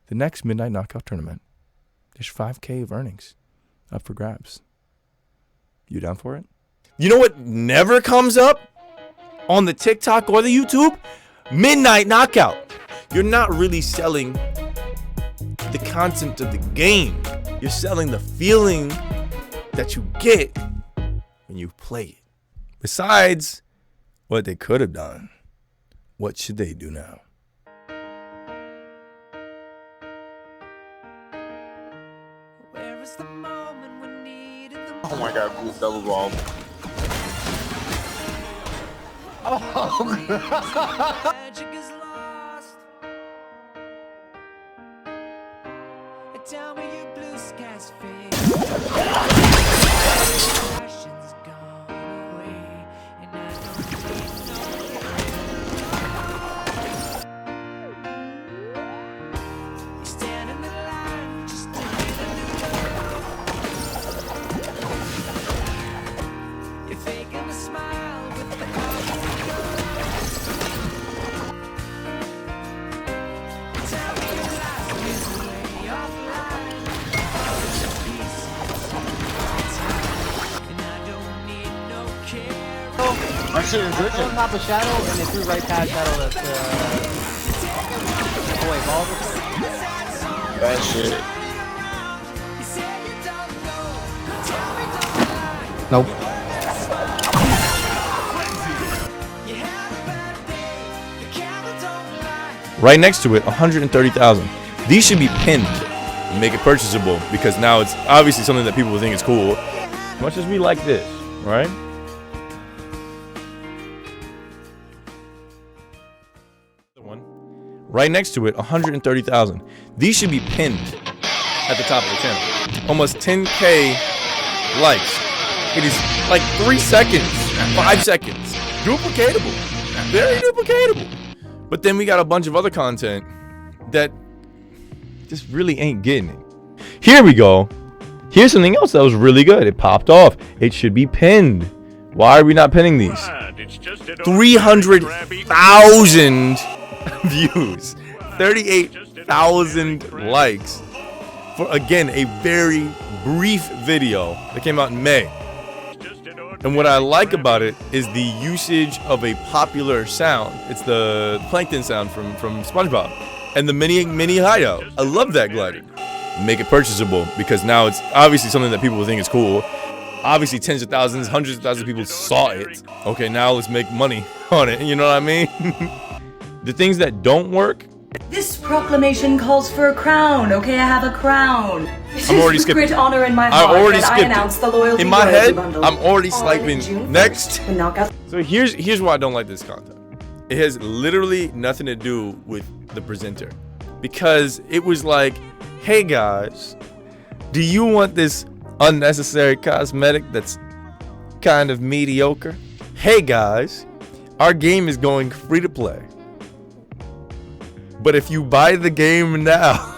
the next Midnight Knockout tournament. There's 5K of earnings up for grabs. You down for it? You know what never comes up on the TikTok or the YouTube? Midnight Knockout. You're not really selling the content of the game. You're selling the feeling that you get when you play it. Besides what they could have done, what should they do now? Oh my god, please double ball. Oh. Magic is lost. Tell me your blue skies fade. Passion's gone away, and I don't need no. You stand in the line just to hear the new. You're faking a smile with the heart. I'm shooting glitching. On top of Shadow, and they threw right past Shadow. That's oh wait, ball. That shit. Nope. Right next to it, 130,000. These should be pinned and make it purchasable because now it's obviously something that people think is cool. As much as we like this, right? Right next to it, 130,000. These should be pinned at the top of the channel. Almost 10K likes. It is like 3 seconds, 5 seconds. Duplicatable. Very duplicatable. But then we got a bunch of other content that just really ain't getting it. Here we go. Here's something else that was really good. It popped off. It should be pinned. Why are we not pinning these? 300,000 views, 38,000 likes for, again, a very brief video that came out in May. And what I like about it is the usage of a popular sound. It's the plankton sound from SpongeBob and the mini hideout. I love that glider. Make it purchasable because now it's obviously something that people think is cool. Obviously tens of thousands, hundreds of thousands of people saw it. Okay, now let's make money on it. You know what I mean? The things that don't work. This proclamation calls for a crown. Okay, I have a crown. It I'm already is with skipping. great honor in my heart that I announce the loyalty in my head, bundle. I'm already On swiping June next. 1st, when knockouts- So here's why I don't like this content. It has literally nothing to do with the presenter. Because it was like, hey guys, do you want this unnecessary cosmetic that's kind of mediocre? Hey guys, our game is going free to play. But if you buy the game now,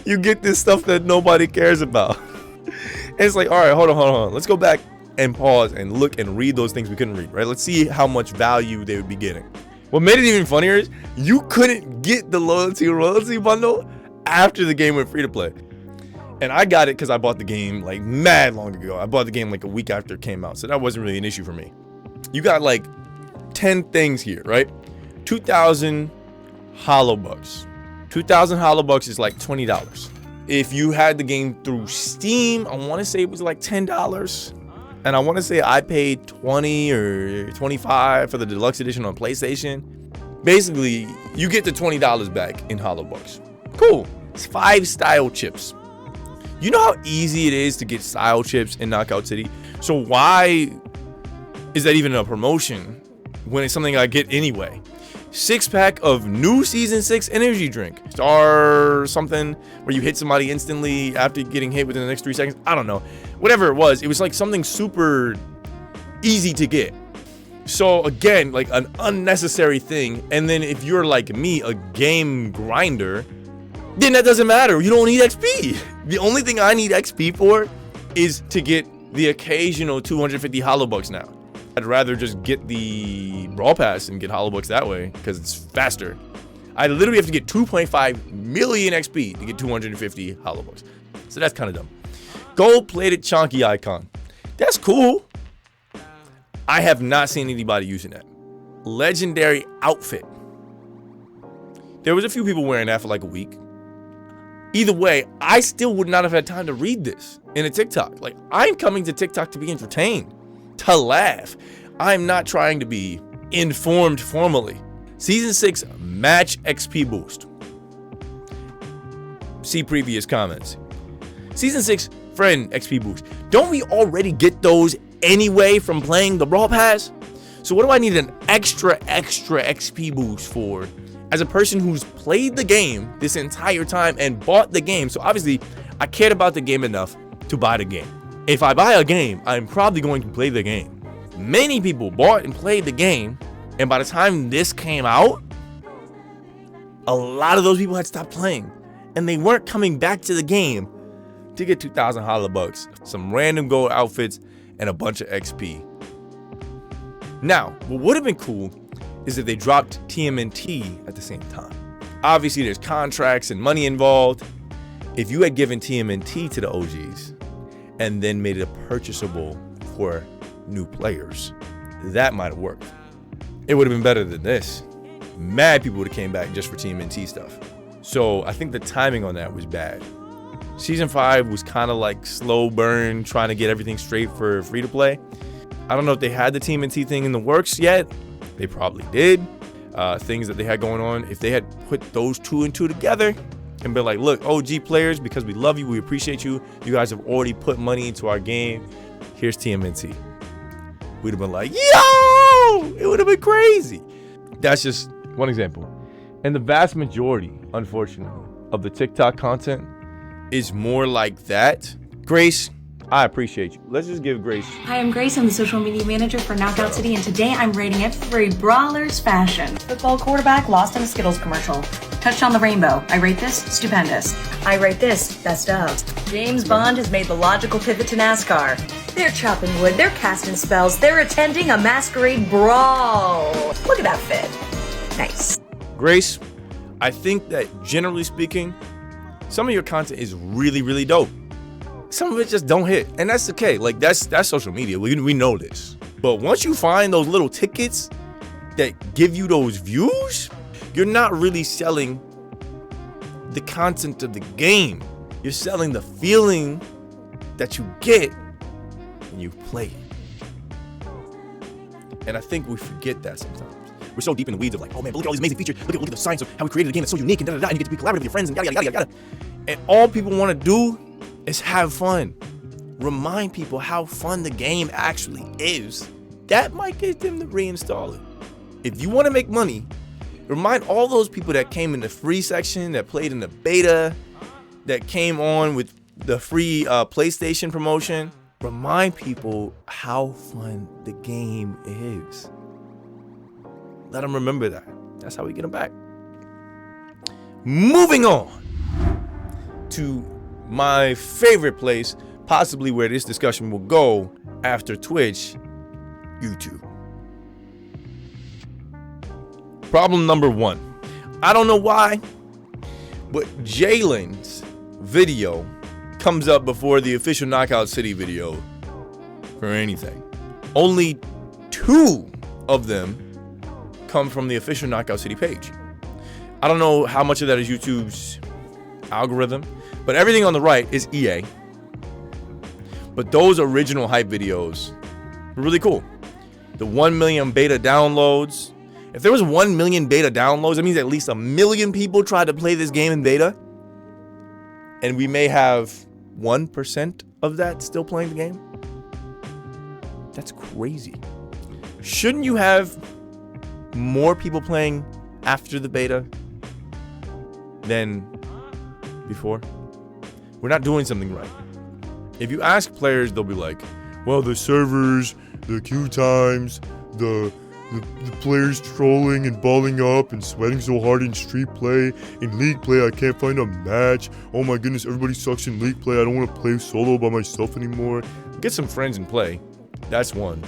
you get this stuff that nobody cares about. And it's like, all right, hold on. Let's go back and pause and look and read those things we couldn't read, right? Let's see how much value they would be getting. What made it even funnier is you couldn't get the royalty bundle after the game went free to play. And I got it because I bought the game like mad long ago. I bought the game like a week after it came out, so that wasn't really an issue for me. You got like 10 things here, right? 2,000 hollow bucks. 2,000 hollow bucks is like $20. If you had the game through Steam, I want to say it was like $10. And I want to say I paid 20 or 25 for the deluxe edition on PlayStation. Basically, you get the $20 back in hollow bucks. Cool. It's 5 style chips. You know how easy it is to get style chips in Knockout City? So why is that even a promotion when it's something I get anyway? 6-pack of new Season 6 energy drink. Star something where you hit somebody instantly after getting hit within the next 3 seconds. I don't know. Whatever it was like something super easy to get. So again, like an unnecessary thing. And then if you're like me, a game grinder, then that doesn't matter. You don't need XP. The only thing I need XP for is to get the occasional 250 hollow bucks now. I'd rather just get the Brawl Pass and get hollow bucks that way because it's faster. I literally have to get 2.5 million XP to get 250 hollow bucks. So that's kind of dumb. Gold-plated chonky icon. That's cool. I have not seen anybody using that. Legendary outfit. There was a few people wearing that for like a week. Either way, I still would not have had time to read this in a TikTok. Like, I'm coming to TikTok to be entertained, to laugh. I'm not trying to be informed formally. Season 6 match XP boost. See previous comments. Season 6 friend XP boost. Don't we already get those anyway from playing the Brawl Pass? So what do I need an extra XP boost for as a person who's played the game this entire time and bought the game? So obviously I cared about the game enough to buy the game. If I buy a game, I'm probably going to play the game. Many people bought and played the game, and by the time this came out, a lot of those people had stopped playing and they weren't coming back to the game to get 2,000 hollow bucks, some random gold outfits, and a bunch of XP. Now, what would have been cool is if they dropped TMNT at the same time. Obviously, there's contracts and money involved. If you had given TMNT to the OGs and then made it purchasable for new players, that might have worked. It would have been better than this. Mad people would have came back just for TMNT stuff. So I think the timing on that was bad. Season 5 was kind of like slow burn, trying to get everything straight for free to play. I don't know if they had the TMNT thing in the works yet. They probably did. Things that they had going on. If they had put those two and two together and been like, look, OG players, because we love you, we appreciate you. You guys have already put money into our game. Here's TMNT. We'd have been like, yo! It would have been crazy. That's just one example. And the vast majority, unfortunately, of the TikTok content is more like that. Grace, I appreciate you. Let's just give Grace. Hi, I'm Grace. I'm the social media manager for Knockout City, and today I'm rating every brawler's fashion. Football quarterback lost in a Skittles commercial. Touched on the rainbow. I rate this stupendous. I rate this best of. James Bond has made the logical pivot to NASCAR. They're chopping wood. They're casting spells. They're attending a masquerade brawl. Look at that fit. Nice. Grace, I think that generally speaking, some of your content is really, really dope. Some of it just don't hit, and that's okay. Like that's social media. We know this. But once you find those little tickets that give you those views, you're not really selling the content of the game. You're selling the feeling that you get when you play it. And I think we forget that sometimes. We're so deep in the weeds of like, oh man, but look at all these amazing features. Look at the science of how we created a game that's so unique and da da da. And you get to be collaborative with your friends and yada yada yada yada. And all people want to do is have fun. Remind people how fun the game actually is. That might get them to reinstall it. If you want to make money, remind all those people that came in the free section, that played in the beta, that came on with the free PlayStation promotion. Remind people how fun the game is. Let them remember that. That's how we get them back. Moving on to my favorite place, possibly where this discussion will go after Twitch, YouTube. Problem number 1. I don't know why, but Jalen's video comes up before the official Knockout City video for anything. Only 2 of them come from the official Knockout City page. I don't know how much of that is YouTube's algorithm, but everything on the right is EA. But those original hype videos were really cool. The 1 million beta downloads. If there was 1 million beta downloads, that means at least 1 million people tried to play this game in beta. And we may have 1% of that still playing the game. That's crazy. Shouldn't you have more people playing after the beta than before? We're not doing something right. If you ask players, they'll be like, well, the servers, the queue times, the players trolling and balling up and sweating so hard in street play. In league play, I can't find a match. Oh my goodness, everybody sucks in league play. I don't want to play solo by myself anymore. Get some friends and play. That's one.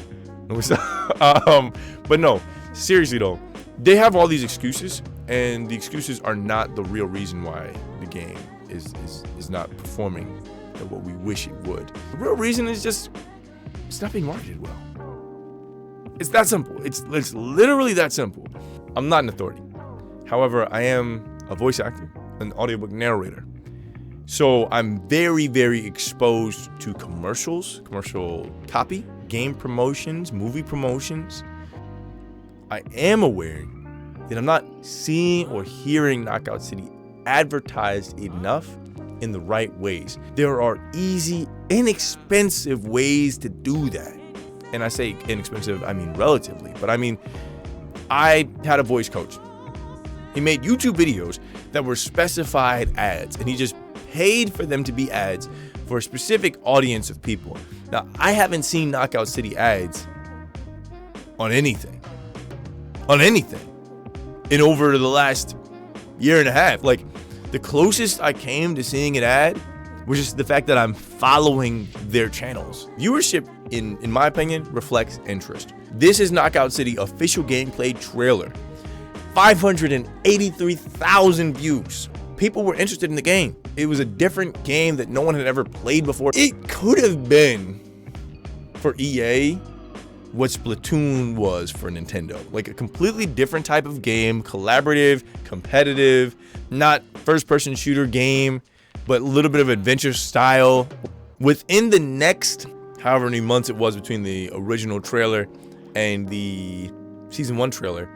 But no, seriously though, They have all these excuses, and the excuses are not the real reason why the game is not performing at what we wish it would. The real reason is just it's not being marketed well. It's that simple. It's literally that simple. I'm not an authority. However, I am a voice actor, an audiobook narrator. So I'm very, very exposed to commercials, commercial copy, game promotions, movie promotions. I am aware that I'm not seeing or hearing Knockout City advertised enough in the right ways. There are easy, inexpensive ways to do that. And I say inexpensive, I mean relatively, but I mean, I had a voice coach. He made YouTube videos that were specified ads, and he just paid for them to be ads for a specific audience of people. Now, I haven't seen Knockout City ads on anything in over the last year and a half. Like, the closest I came to seeing an ad was just the fact that I'm following their channels. Viewership, in my opinion, reflects interest. This is Knockout City official gameplay trailer. 583,000 views. People were interested in the game. It was a different game that no one had ever played before. It could have been for EA what Splatoon was for Nintendo. Like a completely different type of game, collaborative, competitive, not first-person shooter game, but a little bit of adventure style. Within the next however many months it was between the original trailer and the season 1 trailer,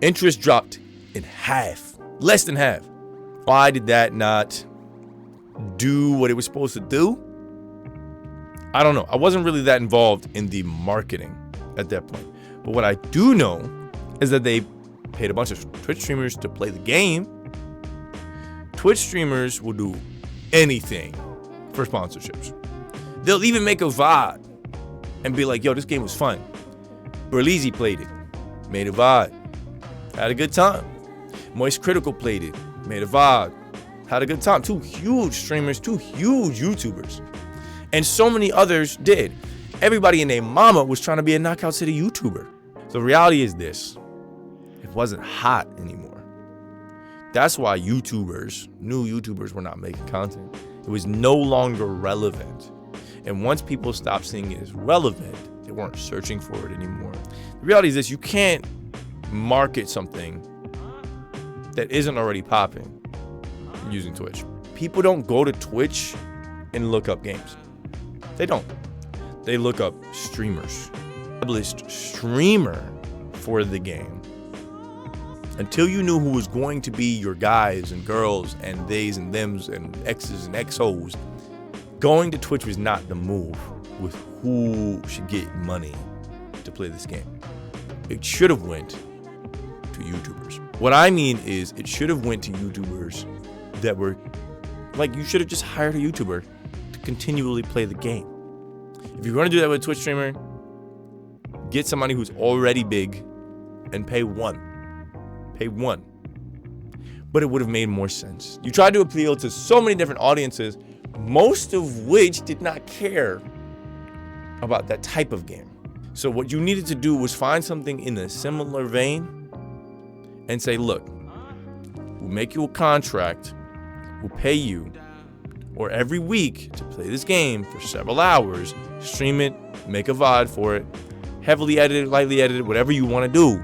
interest dropped in half, less than half. Why did that not do what it was supposed to do? I don't know. I wasn't really that involved in the marketing at that point. But what I do know is that they paid a bunch of Twitch streamers to play the game. Twitch streamers will do anything for sponsorships. They'll even make a VOD and be like, yo, this game was fun. Burleezy played it, made a VOD, had a good time. Moist Critical played it, made a VOD, had a good time. 2 huge streamers, 2 huge YouTubers. And so many others did. Everybody and their mama was trying to be a Knockout City YouTuber. So the reality is this, it wasn't hot anymore. That's why new YouTubers were not making content. It was no longer relevant. And once people stopped seeing it as relevant, they weren't searching for it anymore. The reality is this, you can't market something that isn't already popping using Twitch. People don't go to Twitch and look up games. They don't. They look up streamers. Established streamer for the game. Until you knew who was going to be your guys and girls and theys and thems and X's and XOs, going to Twitch was not the move with who should get money to play this game. It should have went to YouTubers. What I mean is it should have went to YouTubers that were, like, you should have just hired a YouTuber to continually play the game. If you're going to do that with a Twitch streamer, get somebody who's already big and pay one. Pay one. But it would have made more sense. You tried to appeal to so many different audiences, most of which did not care about that type of game. So what you needed to do was find something in a similar vein and say, look, we'll make you a contract, we'll pay you, or every week to play this game for several hours, stream it, make a VOD for it, heavily edited, lightly edited, whatever you want to do,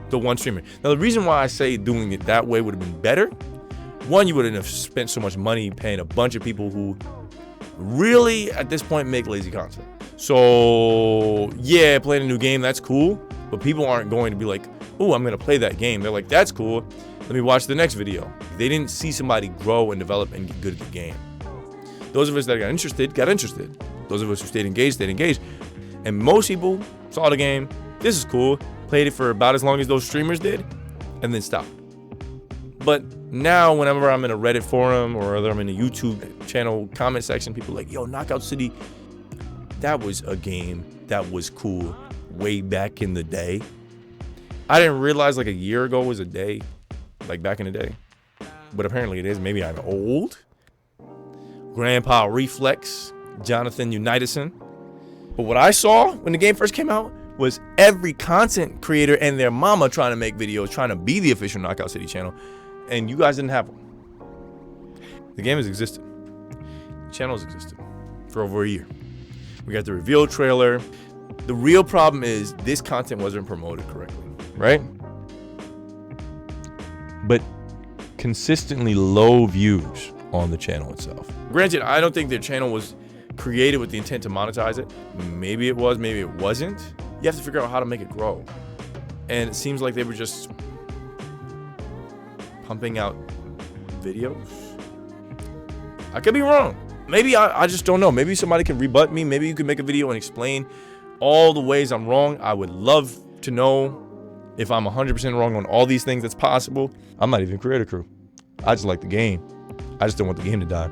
the one streamer. Now, the reason why I say doing it that way would have been better, one, you wouldn't have spent so much money paying a bunch of people who really, at this point, make lazy content. So, yeah, playing a new game, that's cool, but people aren't going to be like, oh, I'm going to play that game. They're like, that's cool. Let me watch the next video. They didn't see somebody grow and develop and get good at the game. Those of us that got interested, got interested. Those of us who stayed engaged, stayed engaged. And most people saw the game, this is cool, played it for about as long as those streamers did, and then stopped. But now, whenever I'm in a Reddit forum or whether I'm in a YouTube channel comment section, people are like, yo, Knockout City, that was a game that was cool way back in the day. I didn't realize like a year ago was a day, like back in the day. But apparently it is. Maybe I'm old. Grandpa Reflex, Jonathan Unitison. But what I saw when the game first came out was every content creator and their mama trying to make videos, trying to be the official Knockout City channel, and you guys didn't have one. The game has existed. The channel has existed for over a year. We got the reveal trailer. The real problem is this content wasn't promoted correctly, right? But consistently low views on the channel itself. Granted, I don't think their channel was created with the intent to monetize it. Maybe it was, maybe it wasn't. You have to figure out how to make it grow. And it seems like they were just pumping out videos. I could be wrong. Maybe I just don't know. Maybe somebody can rebut me. Maybe you can make a video and explain all the ways I'm wrong. I would love to know if I'm 100% wrong on all these things. That's possible. I'm not even creator crew. I just like the game. I just don't want the game to die.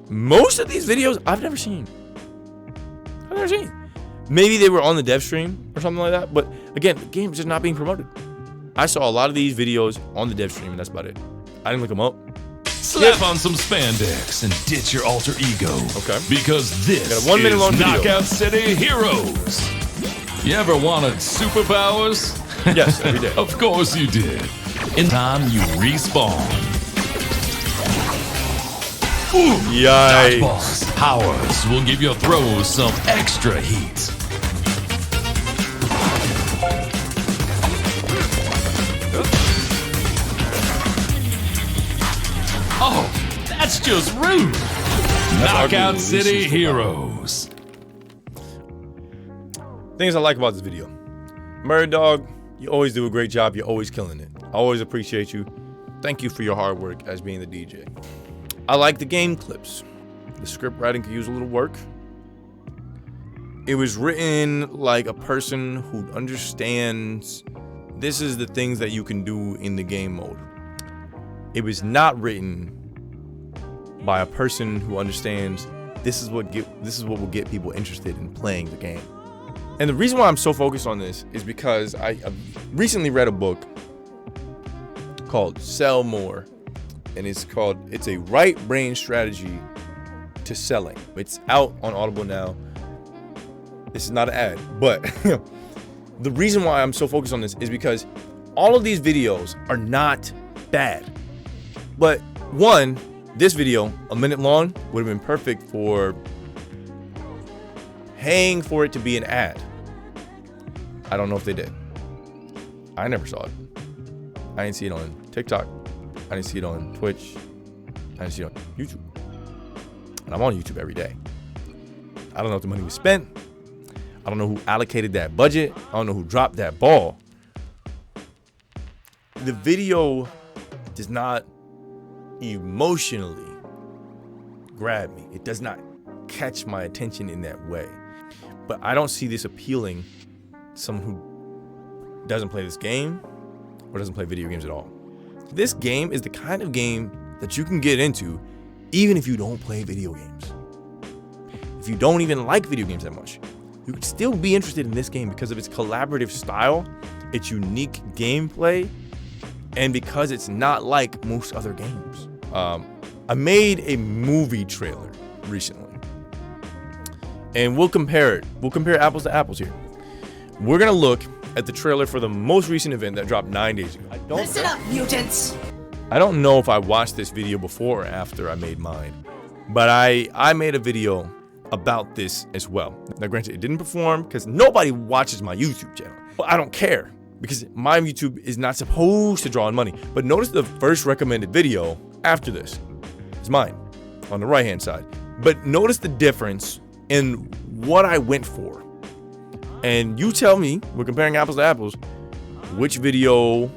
Most of these videos I've never seen. Maybe they were on the dev stream or something like that. But again, the game's just not being promoted. I saw a lot of these videos on the dev stream and that's about it. I didn't look them up. Slap on some spandex and ditch your alter ego. Okay. Because this Got a 1 minute long is video. Knockout City Heroes. You ever wanted superpowers? Yes, every day. Of course you did. In time, you respawn. Ooh, Yikes. dodgeball's powers will give your throws some extra heat. Oh, that's just rude. Knockout arguably City racist. Heroes. Things I like about this video. Murder Dog, you always do a great job. You're always killing it. I always appreciate you. Thank you for your hard work as being the DJ. I like the game clips. The script writing could use a little work. It was written like a person who understands this is the things that you can do in the game mode. It was not written by a person who understands this is what will get people interested in playing the game. And the reason why I'm so focused on this is because I recently read a book called Sell More, and it's a right brain strategy to selling. It's out on Audible now. This is not an ad, but the reason why I'm so focused on this is because all of these videos are not bad. But one, this video, a minute long, would have been perfect for paying for it to be an ad. I don't know if they did. I never saw it. I didn't see it on TikTok. I didn't see it on Twitch. I didn't see it on YouTube. And I'm on YouTube every day. I don't know if the money was spent. I don't know who allocated that budget. I don't know who dropped that ball. The video does not emotionally grab me. It does not catch my attention in that way. But I don't see this appealing to someone who doesn't play this game or doesn't play video games at all. This game is the kind of game that you can get into even if you don't play video games. If you don't even like video games that much, you could still be interested in this game because of its collaborative style, its unique gameplay, and because it's not like most other games. I made a movie trailer recently, and we'll compare it. We'll compare apples to apples here. We're gonna look at the trailer for the most recent event that dropped 9 days ago. Listen up, mutants! I don't know if I watched this video before or after I made mine, but I made a video about this as well. Now granted, it didn't perform because nobody watches my YouTube channel, but I don't care because my YouTube is not supposed to draw in money. But notice the first recommended video after this is mine on the right hand side. But notice the difference in what I went for. And you tell me, we're comparing apples to apples, which video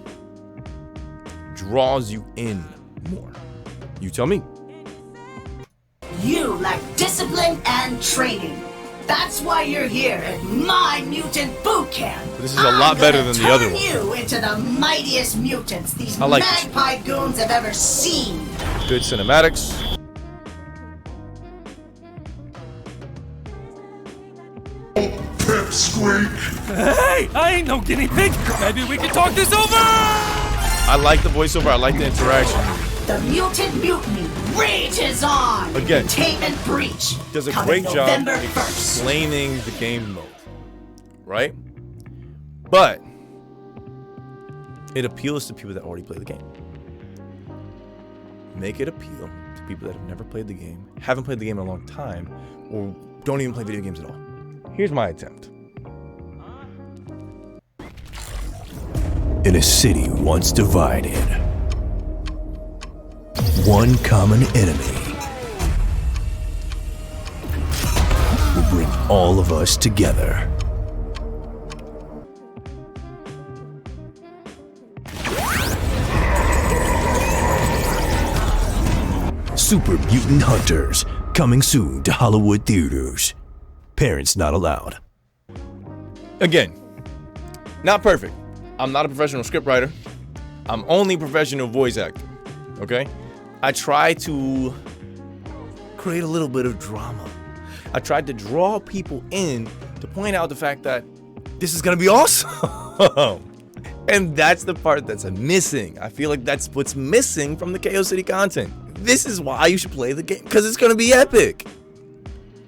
draws you in more. You tell me. You lack discipline and training. That's why you're here at my mutant boot camp. This is a lot better than the other one. You into the mightiest mutants these I like this. magpie goons have ever seen. Good cinematics. Hey, I ain't no guinea pig. Maybe we can talk this over. I like the voiceover. I like the interaction. The mutant mutiny rages on. Again, Containment breach. Does a Coming great job November 1st. explaining the game mode, right? But it appeals to people that already play the game. Make it appeal to people that have never played the game, haven't played the game in a long time, or don't even play video games at all. Here's my attempt. In a city once divided, one common enemy will bring all of us together. Super Mutant Hunters, coming soon to Hollywood theaters. Parents not allowed. Again, not perfect. I'm not a professional scriptwriter. I'm only a professional voice actor. Okay? I try to create a little bit of drama. I tried to draw people in to point out the fact that this is gonna be awesome. And that's the part that's missing. I feel like that's what's missing from the KO City content. This is why you should play the game, because it's gonna be epic.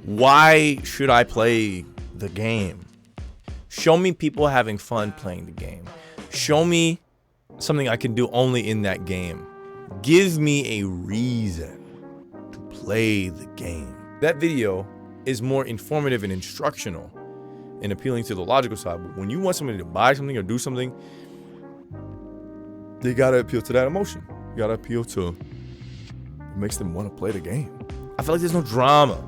Why should I play the game? Show me people having fun playing the game. Show me something I can do only in that game. Give me a reason to play the game. That video is more informative and instructional and appealing to the logical side. But when you want somebody to buy something or do something, they gotta appeal to that emotion. You gotta appeal to what makes them want to play the game. I feel like there's no drama.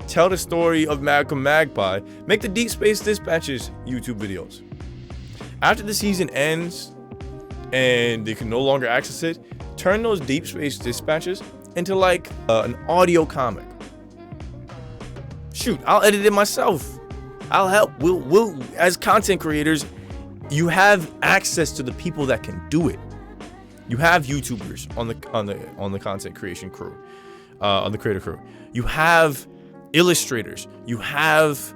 Tell the story of Malcolm Magpie. Make the Deep Space Dispatches YouTube videos. After the season ends and they can no longer access it, turn those Deep Space Dispatches into like an audio comic. Shoot, I'll edit it myself. I'll help. We'll as content creators, you have access to the people that can do it. You have YouTubers on the content creation crew, on the creator crew. You have illustrators. You have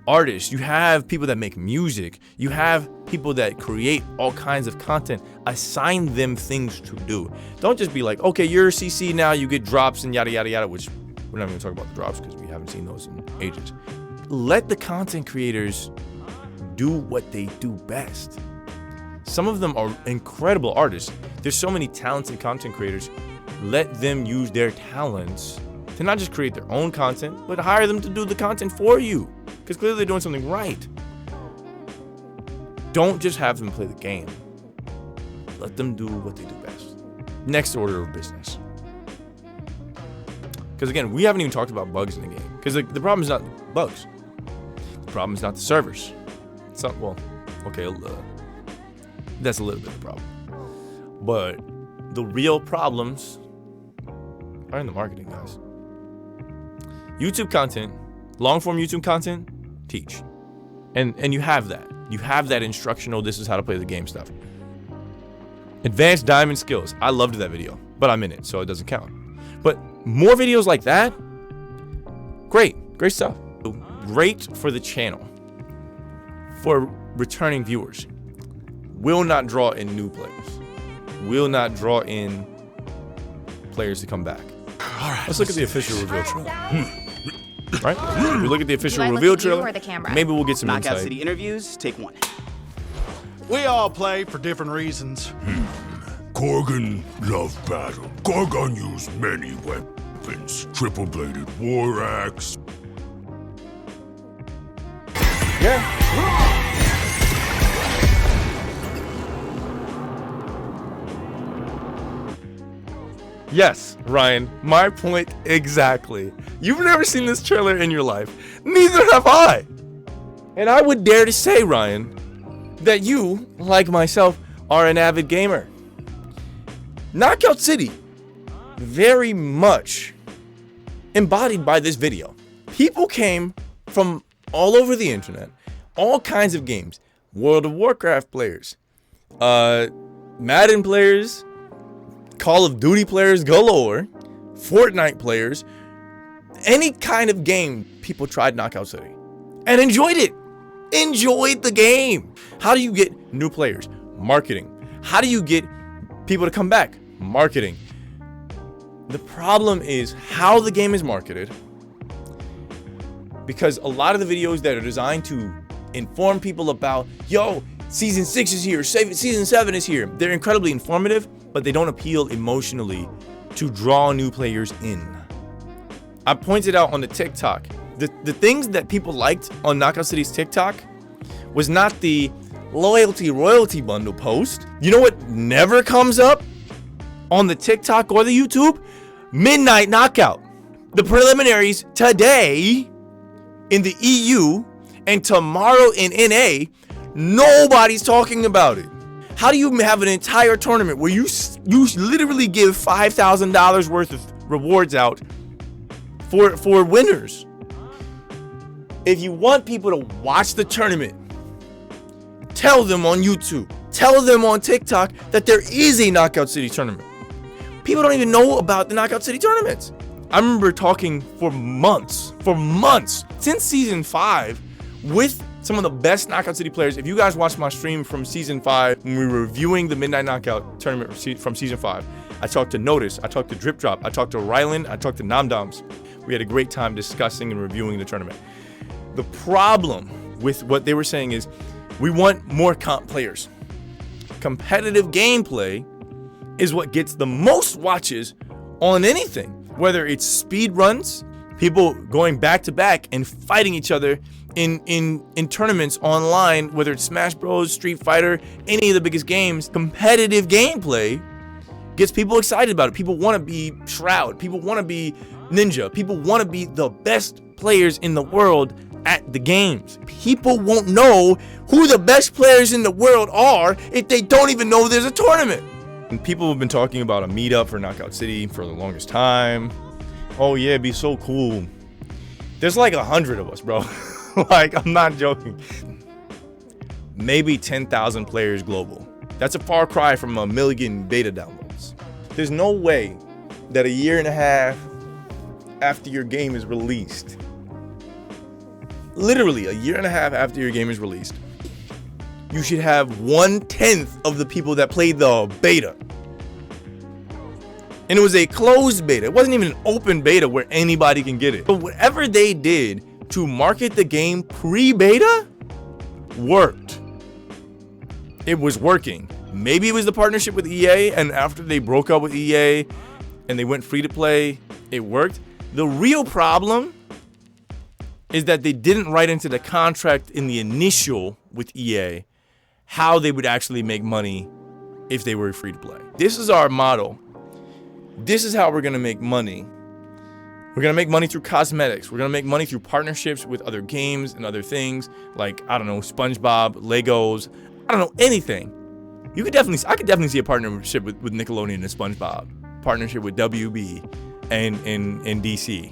artists. You have people that make music. You have people that create all kinds of content. Assign them things to do. Don't just be like, okay, you're a CC now, you get drops and yada yada yada, which we're not even gonna talk about the drops because we haven't seen those in ages. Let the content creators do what they do best. Some of them are incredible artists. There's so many talented content creators. Let them use their talents to not just create their own content, but hire them to do the content for you. Because clearly they're doing something right. Don't just have them play the game. Let them do what they do best. Next order of business. Because again, we haven't even talked about bugs in the game. Because the problem is not bugs. The problem is not the servers. It's not, well, okay, that's a little bit of a problem. But the real problems are in the marketing, guys. YouTube content, long form YouTube content, teach. And you have that. You have that instructional, this is how to play the game stuff. Advanced diamond skills. I loved that video, but I'm in it, so it doesn't count. But more videos like that, great stuff. Great for the channel, for returning viewers. Will not draw in new players. Will not draw in players to come back. All right, let's look at the official reveal trailer. Right? We look at the official reveal trailer. Maybe we'll get some Knockout insight. City interviews, take one. We all play for different reasons. Gorgon love battle. Gorgon used many weapons. Triple-bladed war axe. Yeah. Yes, Ryan, my point exactly. You've never seen this trailer in your life. Neither have I. And I would dare to say, Ryan, that you, like myself, are an avid gamer. Knockout City, very much embodied by this video. People came from all over the internet, all kinds of games. World of Warcraft players, Madden players, Call of Duty players galore, Fortnite players, any kind of game, people tried Knockout City and enjoyed it. Enjoyed the game. How do you get new players? Marketing. How do you get people to come back? Marketing. The problem is how the game is marketed, because a lot of the videos that are designed to inform people about, yo, season 6 is here, season 7 is here. They're incredibly informative, but they don't appeal emotionally to draw new players in. I pointed out on the TikTok, the things that people liked on Knockout City's TikTok was not the loyalty royalty bundle post. You know what never comes up on the TikTok or the YouTube? Midnight Knockout. The preliminaries today in the EU and tomorrow in NA, nobody's talking about it. How do you have an entire tournament where you literally give $5,000 worth of rewards out for winners? If you want people to watch the tournament, tell them on YouTube, tell them on TikTok that there is a Knockout City tournament. People don't even know about the Knockout City tournaments. I remember talking for months, since season 5 with some of the best Knockout City players. If you guys watched my stream from season 5, when we were reviewing the Midnight Knockout tournament from season 5, I talked to Unitus, I talked to Drip Drop, I talked to Rylan, I talked to Namdoms. We had a great time discussing and reviewing the tournament. The problem with what they were saying is we want more comp players. Competitive gameplay is what gets the most watches on anything, whether it's speed runs, people going back to back and fighting each other in tournaments online, whether it's Smash Bros, Street Fighter, any of the biggest games. Competitive gameplay gets people excited about it. People want to be Shroud, people want to be Ninja, people want to be the best players in the world at the games. People won't know who the best players in the world are if they don't even know there's a tournament. And people have been talking about a meetup for Knockout City for the longest time. Oh yeah, it'd be so cool. There's like 100 of us, bro. Like, I'm not joking. Maybe 10,000 players global. That's a far cry from 1 million beta downloads. There's no way that a year and a half after your game is released, literally a year and a half after your game is released, you should have 1/10 of the people that played the beta. And it was a closed beta. It wasn't even an open beta where anybody can get it. But whatever they did to market the game pre-beta worked. It was working. Maybe it was the partnership with EA, and after they broke up with EA and they went free to play, it worked. The real problem is that they didn't write into the contract in the initial with EA how they would actually make money if they were free to play. This is our model. This is how we're gonna make money. We're gonna make money through cosmetics. We're gonna make money through partnerships with other games and other things like, I don't know, SpongeBob, Legos, I don't know, anything. I could definitely see a partnership with Nickelodeon and SpongeBob, partnership with WB and DC,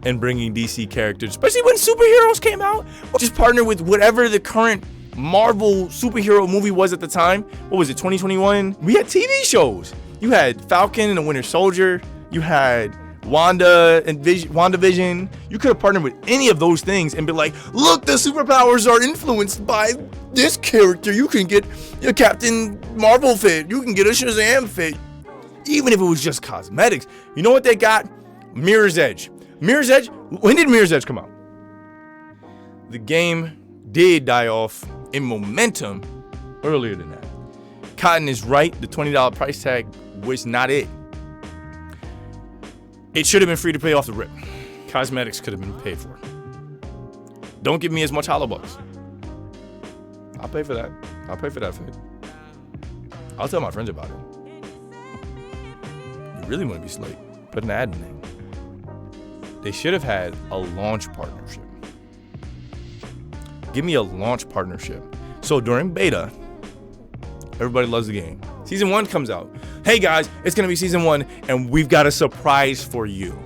and bringing DC characters, especially when superheroes came out. Or just partner with whatever the current Marvel superhero movie was at the time. What was it, 2021? We had TV shows. You had Falcon and the Winter Soldier. You had Wanda and WandaVision. You could have partnered with any of those things and be like, look, the superpowers are influenced by this character. You can get a Captain Marvel fit. You can get a Shazam fit. Even if it was just cosmetics. You know what they got? Mirror's Edge. Mirror's Edge? When did Mirror's Edge come out? The game did die off in momentum earlier than that. Cotton is right. The $20 price tag was not it. It should have been free to play off the rip. Cosmetics could have been paid for. Don't give me as much hollow bucks. I'll pay for that. I'll pay for that fit. I'll tell my friends about it. You really want to be Slate? Put an ad in there. They should have had a launch partnership. Give me a launch partnership. So during beta, everybody loves the game. Season 1 comes out. Hey guys, it's gonna be season 1 and we've got a surprise for you.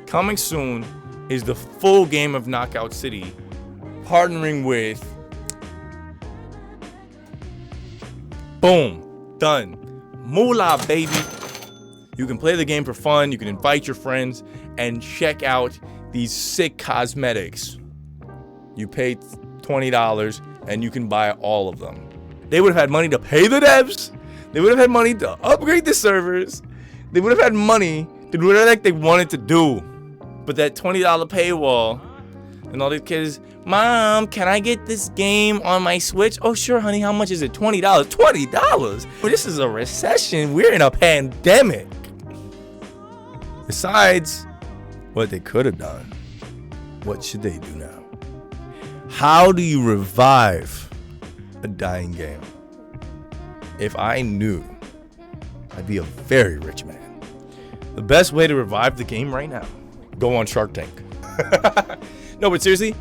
Coming soon is the full game of Knockout City, partnering with, boom, done. Moolah, baby. You can play the game for fun, you can invite your friends, and check out these sick cosmetics. You pay $20 and you can buy all of them. They would have had money to pay the devs. They would have had money to upgrade the servers. They would have had money to do whatever they wanted to do. But that $20 paywall, And all the kids, Mom, can I get this game on my Switch? Oh, sure, honey. How much is it? $20. $20? Well, this is a recession. We're in a pandemic. Besides what they could have done, what should they do now? How do you revive a dying game? If I knew, I'd be a very rich man. The best way to revive the game right now, go on Shark Tank. No, but seriously,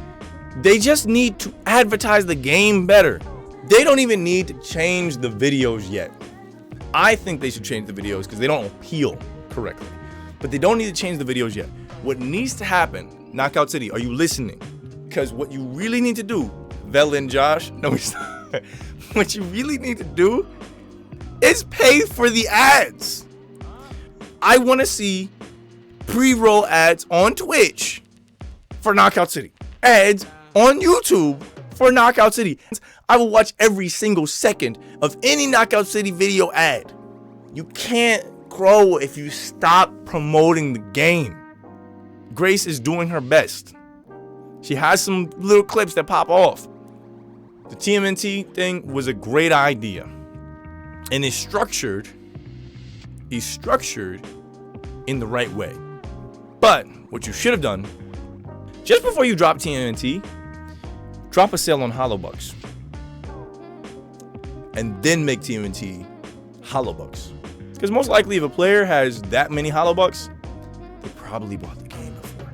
they just need to advertise the game better. They don't even need to change the videos yet. I think they should change the videos because they don't appeal correctly. But they don't need to change the videos yet. What needs to happen, Knockout City, are you listening? Because what you really need to do, Vel and Josh, no, it's not. What you really need to do is pay for the ads. I want to see pre-roll ads on Twitch for Knockout City, ads on YouTube for Knockout City. I will watch every single second of any Knockout City video ad. You can't grow if you stop promoting the game. Grace is doing her best. She has some little clips that pop off. The TMNT thing was a great idea, and it's structured in the right way. But what you should have done, just before you drop TMNT, drop a sale on HoloBucks. And then make TMNT HoloBucks. Because most likely if a player has that many HoloBucks, they probably bought the game before.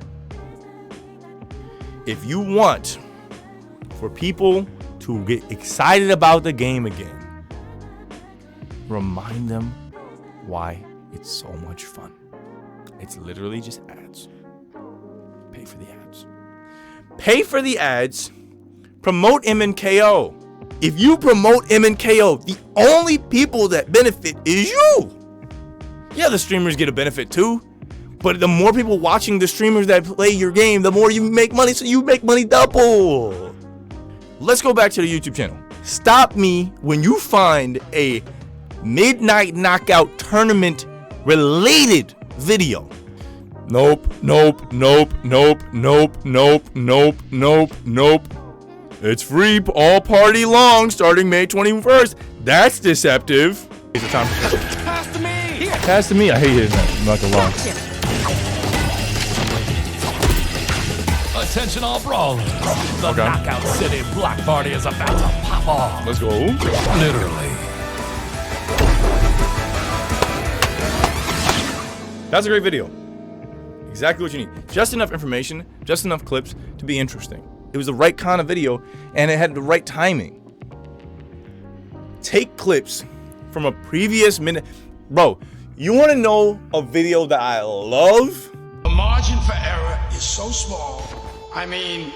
If you want for people to get excited about the game again, remind them why it's so much fun. It's literally just ads. Pay for the ads. Pay for the ads. Promote MNKO. If you promote MNKO, the only people that benefit is you. Yeah, the streamers get a benefit too. But the more people watching the streamers that play your game, the more you make money, so you make money double. Let's go back to the YouTube channel. Stop me when you find a Midnight Knockout tournament related video. Nope. It's free all party long starting May 21st. That's deceptive. Pass to me! Here. Pass to me. I hate his name. I'm not gonna lie. Attention all brawlers. The Knockout City Block Party is about to pop off. Let's go. Literally. That's a great video. Exactly what you need. Just enough information, just enough clips to be interesting. It was the right kind of video, and it had the right timing. Take clips from a previous minute. Bro, you want to know a video that I love? The margin for error is so small. I mean,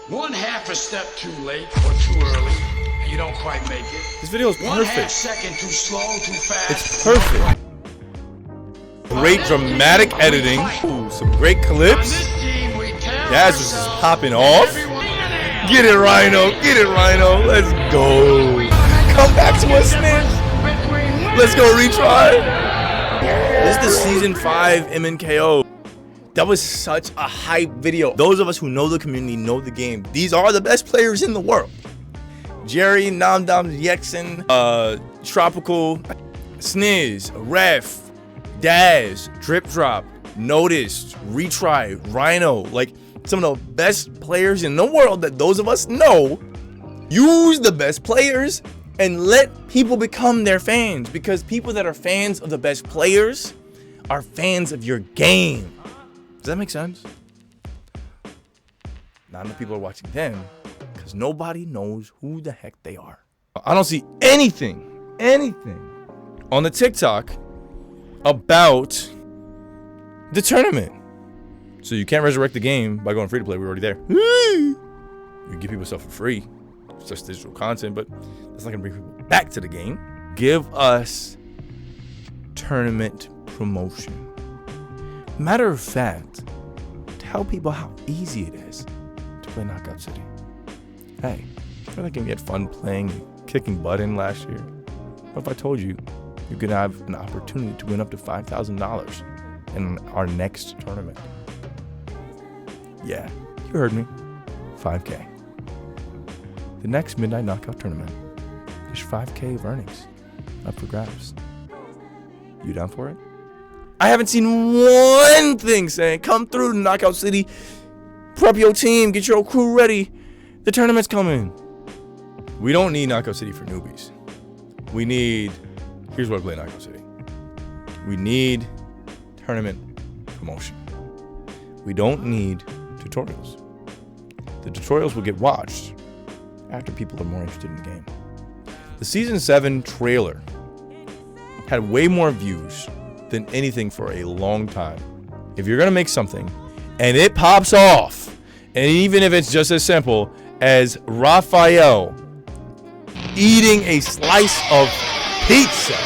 1/2 a step too late or too early, and you don't quite make it. This video is perfect. 1/2 second too slow, too fast. It's perfect. Great dramatic editing. Ooh, some great clips. Daz was just popping off. Get it, Rhino. Get it, Rhino. Let's go. Come back to us, Snitch. Let's go retry. This is the season 5 MNKO. That was such a hype video. Those of us who know the community know the game. These are the best players in the world. Jerry, Namdam, Yexen, Tropical, Sniz, Ref, Daz, Drip Drop, Noticed, Retry, Rhino, like some of the best players in the world that those of us know. Use the best players and let people become their fans, because people that are fans of the best players are fans of your game. Does that make sense? Not enough people are watching them because nobody knows who the heck they are. I don't see anything on the TikTok about the tournament. So you can't resurrect the game by going free to play. We're already there. You give people stuff for free. It's just digital content, but that's not gonna bring people back to the game. Give us tournament promotion. Matter of fact, tell people how easy it is to play Knockout City. Hey, I feel like we had fun playing, kicking butt in last year. What if I told you you could have an opportunity to win up to $5,000 in our next tournament? Yeah, you heard me. 5K. The next Midnight Knockout tournament is 5K of earnings up for grabs. You down for it? I haven't seen one thing saying, come through to Knockout City, prep your team, get your crew ready. The tournament's coming. We don't need Knockout City for newbies. We need, here's what I play Knockout City. We need tournament promotion. We don't need tutorials. The tutorials will get watched after people are more interested in the game. The Season 7 trailer had way more views than anything for a long time. If you're gonna make something and it pops off, and even if it's just as simple as Raphael eating a slice of pizza,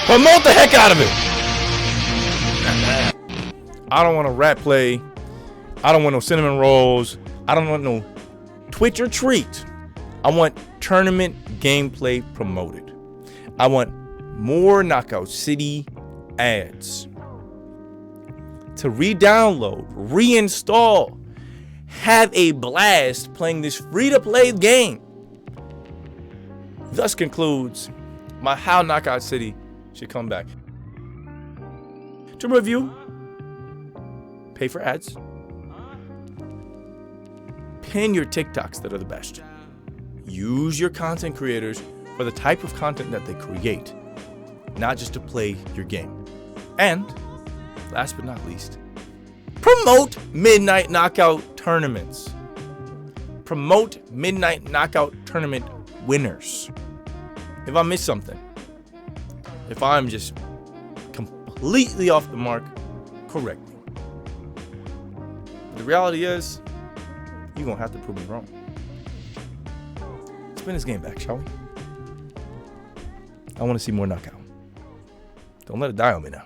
promote the heck out of it. I don't want a rat play. I don't want no cinnamon rolls. I don't want no Twitch or treat. I want tournament gameplay promoted. I want more Knockout City ads. To re-download, reinstall, have a blast playing this free-to-play game. Thus concludes my how Knockout City should come back. To review, pay for ads, pin your TikToks that are the best. Use your content creators for the type of content that they create, not just to play your game. And last but not least, promote Midnight Knockout tournaments. Promote Midnight Knockout tournament winners. If I miss something, if I'm just completely off the mark, correct me. The reality is, you're gonna have to prove me wrong. Let's win this game back, shall we? I want to see more knockout. Don't let it die on me now.